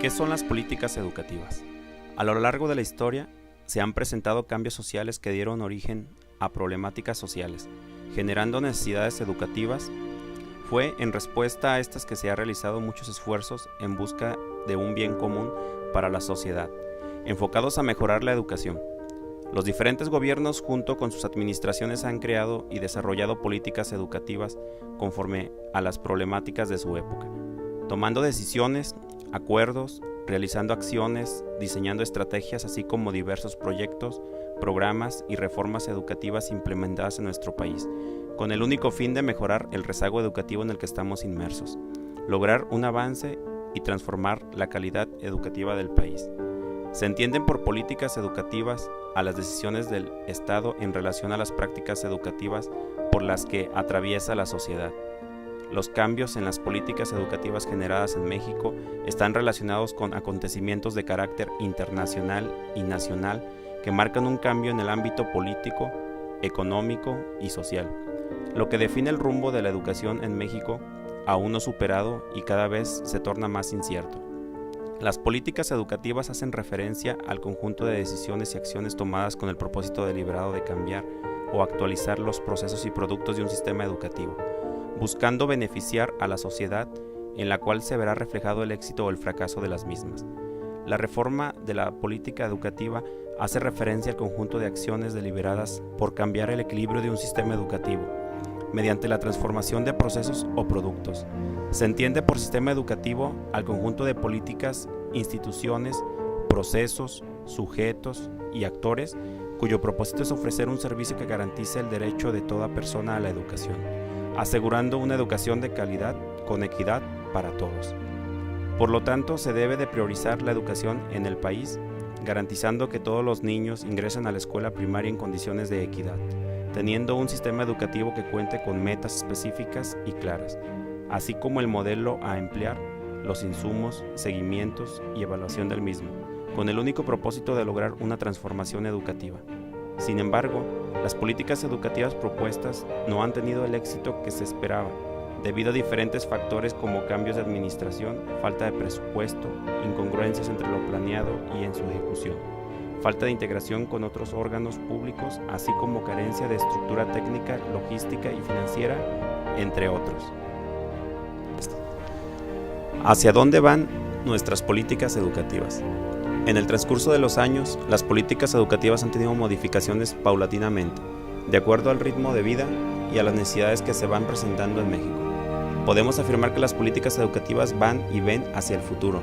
¿Qué son las políticas educativas? A lo largo de la historia se han presentado cambios sociales que dieron origen a problemáticas sociales, generando necesidades educativas. Fue en respuesta a estas que se han realizado muchos esfuerzos en busca de un bien común para la sociedad, enfocados a mejorar la educación. Los diferentes gobiernos junto con sus administraciones han creado y desarrollado políticas educativas conforme a las problemáticas de su época, tomando decisiones, acuerdos, realizando acciones, diseñando estrategias, así como diversos proyectos, programas y reformas educativas implementadas en nuestro país, con el único fin de mejorar el rezago educativo en el que estamos inmersos, lograr un avance y transformar la calidad educativa del país. Se entienden por políticas educativas a las decisiones del Estado en relación a las prácticas educativas por las que atraviesa la sociedad. Los cambios en las políticas educativas generadas en México están relacionados con acontecimientos de carácter internacional y nacional que marcan un cambio en el ámbito político, económico y social. Lo que define el rumbo de la educación en México aún no superado y cada vez se torna más incierto. Las políticas educativas hacen referencia al conjunto de decisiones y acciones tomadas con el propósito deliberado de cambiar o actualizar los procesos y productos de un sistema educativo, buscando beneficiar a la sociedad en la cual se verá reflejado el éxito o el fracaso de las mismas. La reforma de la política educativa hace referencia al conjunto de acciones deliberadas por cambiar el equilibrio de un sistema educativo, mediante la transformación de procesos o productos. Se entiende por sistema educativo al conjunto de políticas, instituciones, procesos, sujetos y actores cuyo propósito es ofrecer un servicio que garantice el derecho de toda persona a la educación, asegurando una educación de calidad con equidad para todos. Por lo tanto, se debe de priorizar la educación en el país, garantizando que todos los niños ingresen a la escuela primaria en condiciones de equidad, teniendo un sistema educativo que cuente con metas específicas y claras, así como el modelo a emplear, los insumos, seguimientos y evaluación del mismo, con el único propósito de lograr una transformación educativa. Sin embargo, las políticas educativas propuestas no han tenido el éxito que se esperaba, debido a diferentes factores como cambios de administración, falta de presupuesto, incongruencias entre lo planeado y en su ejecución, falta de integración con otros órganos públicos, así como carencia de estructura técnica, logística y financiera, entre otros. ¿Hacia dónde van nuestras políticas educativas? En el transcurso de los años, las políticas educativas han tenido modificaciones paulatinamente, de acuerdo al ritmo de vida y a las necesidades que se van presentando en México. Podemos afirmar que las políticas educativas van y ven hacia el futuro,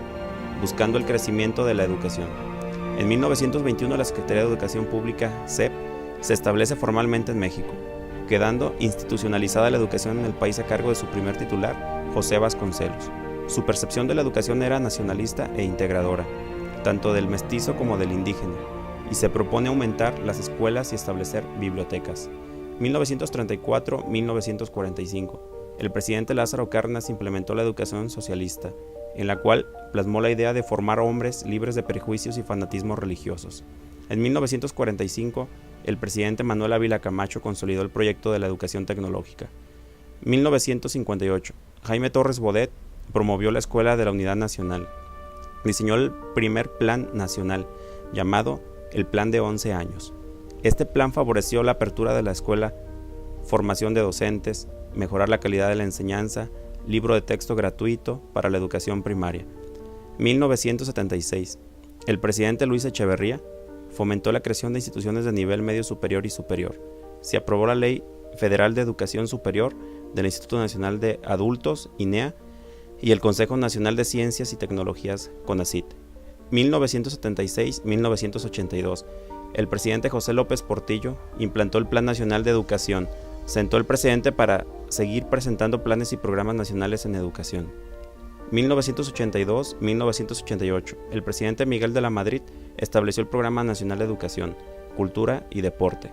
buscando el crecimiento de la educación. En 1921, la Secretaría de Educación Pública, SEP, se establece formalmente en México, quedando institucionalizada la educación en el país a cargo de su primer titular, José Vasconcelos. Su percepción de la educación era nacionalista e integradora, tanto del mestizo como del indígena, y se propone aumentar las escuelas y establecer bibliotecas. 1934-1945, el presidente Lázaro Cárdenas implementó la educación socialista, en la cual plasmó la idea de formar hombres libres de prejuicios y fanatismos religiosos. En 1945, el presidente Manuel Ávila Camacho consolidó el proyecto de la educación tecnológica. 1958, Jaime Torres Bodet promovió la Escuela de la Unidad Nacional. Diseñó el primer plan nacional, llamado el Plan de 11 años. Este plan favoreció la apertura de la escuela, formación de docentes, mejorar la calidad de la enseñanza, libro de texto gratuito para la educación primaria. 1976. El presidente Luis Echeverría fomentó la creación de instituciones de nivel medio superior y superior. Se aprobó la Ley Federal de Educación Superior del Instituto Nacional de Adultos, INEA, y el Consejo Nacional de Ciencias y Tecnologías, CONACYT. 1976-1982. El presidente José López Portillo implantó el Plan Nacional de Educación. Sentó el precedente para seguir presentando planes y programas nacionales en educación. 1982-1988. El presidente Miguel de la Madrid estableció el Programa Nacional de Educación, Cultura y Deporte.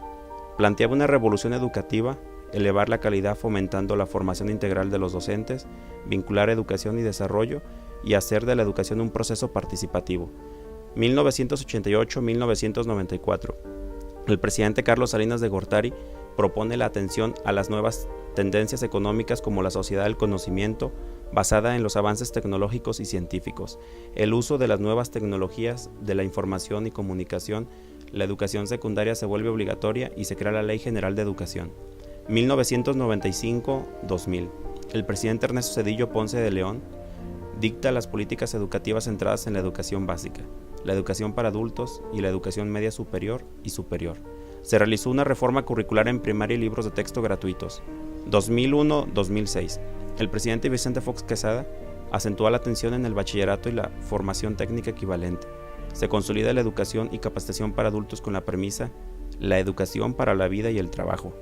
Planteaba una revolución educativa, elevar la calidad fomentando la formación integral de los docentes, vincular educación y desarrollo y hacer de la educación un proceso participativo. 1988-1994. El presidente Carlos Salinas de Gortari propone la atención a las nuevas tendencias económicas como la sociedad del conocimiento, basada en los avances tecnológicos y científicos, el uso de las nuevas tecnologías de la información y comunicación. La educación secundaria se vuelve obligatoria y se crea la Ley General de Educación. 1995-2000. El presidente Ernesto Zedillo Ponce de León dicta las políticas educativas centradas en la educación básica, la educación para adultos y la educación media superior y superior. Se realizó una reforma curricular en primaria y libros de texto gratuitos. 2001-2006. El presidente Vicente Fox Quesada acentúa la atención en el bachillerato y la formación técnica equivalente. Se consolida la educación y capacitación para adultos con la premisa la educación para la vida y el trabajo.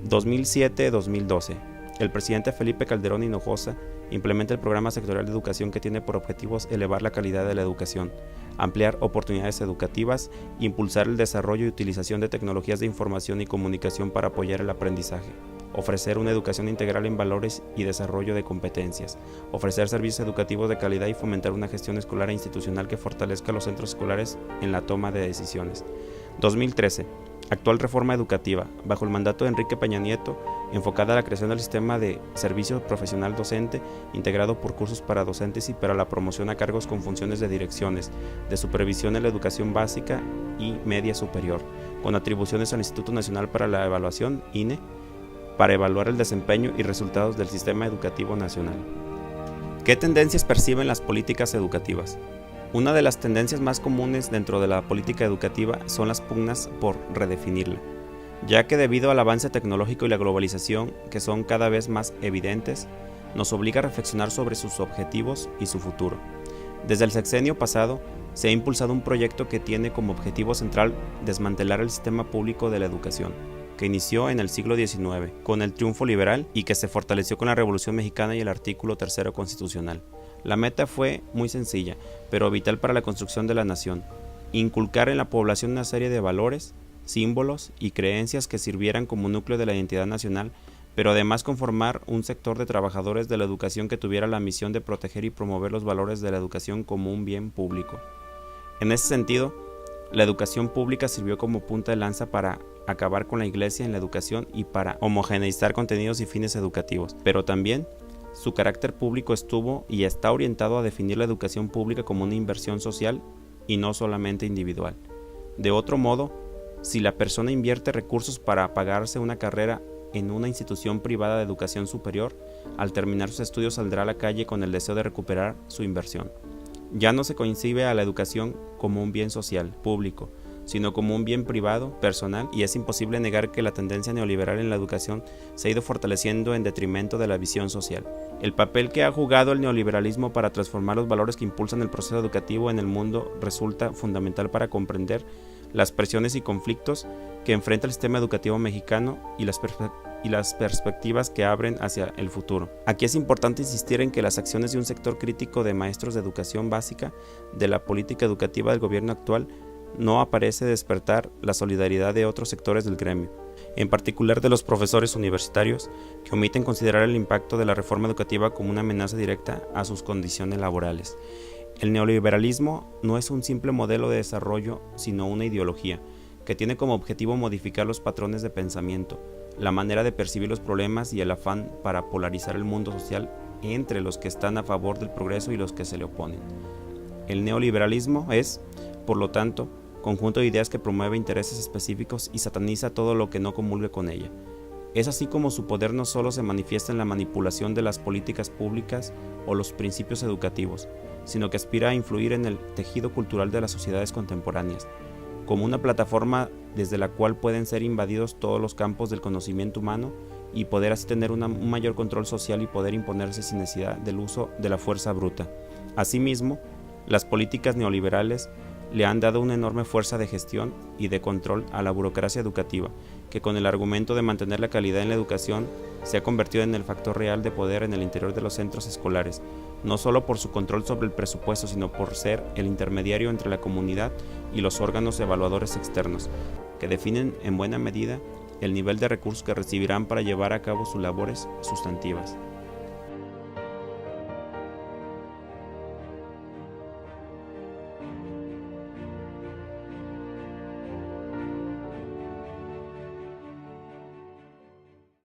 2007-2012. El presidente Felipe Calderón Hinojosa implementa el programa sectorial de educación que tiene por objetivos elevar la calidad de la educación, ampliar oportunidades educativas, impulsar el desarrollo y utilización de tecnologías de información y comunicación para apoyar el aprendizaje, ofrecer una educación integral en valores y desarrollo de competencias, ofrecer servicios educativos de calidad y fomentar una gestión escolar e institucional que fortalezca a los centros escolares en la toma de decisiones. 2013. Actual reforma educativa, bajo el mandato de Enrique Peña Nieto, enfocada a la creación del sistema de servicio profesional docente, integrado por cursos para docentes y para la promoción a cargos con funciones de direcciones, de supervisión en la educación básica y media superior, con atribuciones al Instituto Nacional para la Evaluación, INE, para evaluar el desempeño y resultados del sistema educativo nacional. ¿Qué tendencias perciben las políticas educativas? Una de las tendencias más comunes dentro de la política educativa son las pugnas por redefinirla, ya que debido al avance tecnológico y la globalización, que son cada vez más evidentes, nos obliga a reflexionar sobre sus objetivos y su futuro. Desde el sexenio pasado, se ha impulsado un proyecto que tiene como objetivo central desmantelar el sistema público de la educación, que inició en el siglo XIX con el triunfo liberal y que se fortaleció con la Revolución Mexicana y el artículo 3 constitucional. La meta fue muy sencilla, pero vital para la construcción de la nación: inculcar en la población una serie de valores, símbolos y creencias que sirvieran como núcleo de la identidad nacional, pero además conformar un sector de trabajadores de la educación que tuviera la misión de proteger y promover los valores de la educación como un bien público. En ese sentido, la educación pública sirvió como punta de lanza para acabar con la iglesia en la educación y para homogeneizar contenidos y fines educativos, pero también su carácter público estuvo y está orientado a definir la educación pública como una inversión social y no solamente individual. De otro modo, si la persona invierte recursos para pagarse una carrera en una institución privada de educación superior, al terminar sus estudios saldrá a la calle con el deseo de recuperar su inversión. Ya no se concibe a la educación como un bien social, público, sino como un bien privado, personal, y es imposible negar que la tendencia neoliberal en la educación se ha ido fortaleciendo en detrimento de la visión social. El papel que ha jugado el neoliberalismo para transformar los valores que impulsan el proceso educativo en el mundo resulta fundamental para comprender las presiones y conflictos que enfrenta el sistema educativo mexicano y las perspectivas que abren hacia el futuro. Aquí es importante insistir en que las acciones de un sector crítico de maestros de educación básica de la política educativa del gobierno actual no aparece despertar la solidaridad de otros sectores del gremio, en particular de los profesores universitarios, que omiten considerar el impacto de la reforma educativa como una amenaza directa a sus condiciones laborales. El neoliberalismo no es un simple modelo de desarrollo, sino una ideología, que tiene como objetivo modificar los patrones de pensamiento, la manera de percibir los problemas y el afán para polarizar el mundo social entre los que están a favor del progreso y los que se le oponen. El neoliberalismo es, por lo tanto, conjunto de ideas que promueve intereses específicos y sataniza todo lo que no comulgue con ella. Es así como su poder no solo se manifiesta en la manipulación de las políticas públicas o los principios educativos, sino que aspira a influir en el tejido cultural de las sociedades contemporáneas, como una plataforma desde la cual pueden ser invadidos todos los campos del conocimiento humano y poder así tener un mayor control social y poder imponerse sin necesidad del uso de la fuerza bruta. Asimismo, las políticas neoliberales le han dado una enorme fuerza de gestión y de control a la burocracia educativa, que con el argumento de mantener la calidad en la educación se ha convertido en el factor real de poder en el interior de los centros escolares, no solo por su control sobre el presupuesto, sino por ser el intermediario entre la comunidad y los órganos evaluadores externos, que definen en buena medida el nivel de recursos que recibirán para llevar a cabo sus labores sustantivas.